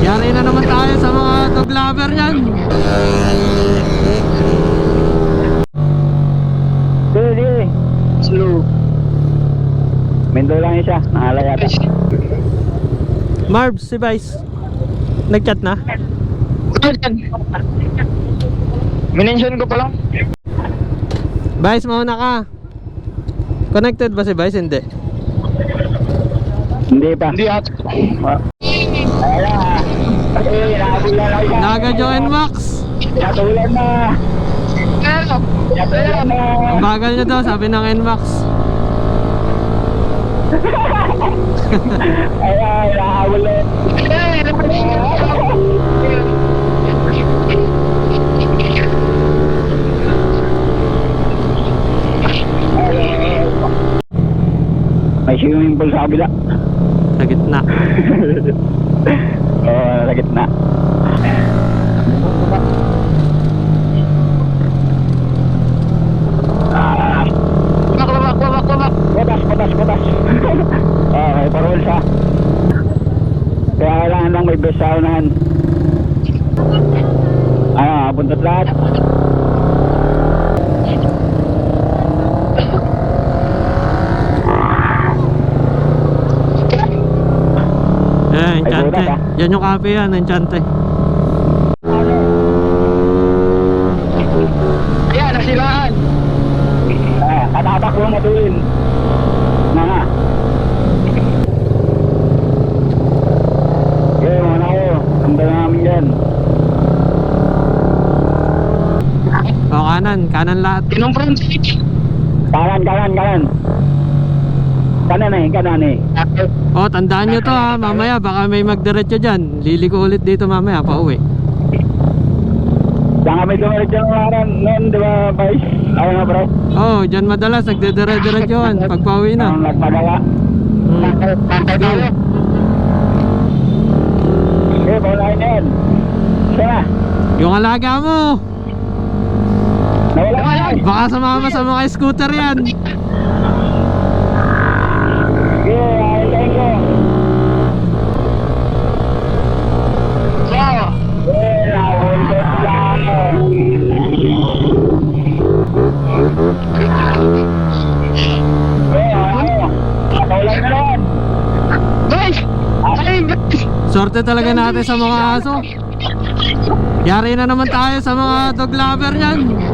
Yari na naman tayo sa mga dog lover yan. Sige. Slow. Mendo lang siya. Nahala yata. Marbs, si Vice nagchat na? Minention ko pa lang. Vice, mauna ka. Connected ba si Vice? Hindi. Hindi pa. Hindi at. Nagadyo Nmax. Natulan na. Natulan na. Ang bagal nyo daw, sabi ng Nmax. Ay, nahabol na. May swimming pool sa kabila. Sa gitna. Oo, sa gitna. Patas. Oo, may parol siya. Kaya kailangan lang may best sa unahan. Buntot lahat. Enchante. Yan yung cafe yan, Enchante. Ayan, nasilaan. Katatak mo matulin. Nga. Okay, mga na kayo. Handa namin yan. O, kanan lahat. Tinong front seat. Kanan. Kanan eh. O, tandaan nyo to ha, mamaya baka may magdiretso dyan. Liliko ulit dito mamaya, pauwi. Diyan kami dumirit yung nakaraan noon, di ba, Vice? Ayaw nga, bro. Oh, dyan madalas nagdidire-diretsohan pag pauwi na. Ang nagpagawa. Pantay tayo. Okay, paunahin na yan. Sana. Yung alaga mo, Nawala ka yan. baka sumama sa mga scooter yan. Okay, ayayin ko. Nahundot lang. Paulan na naman. Guys! Sorte talaga natin sa mga aso. Yari na naman tayo sa mga dog lover yan.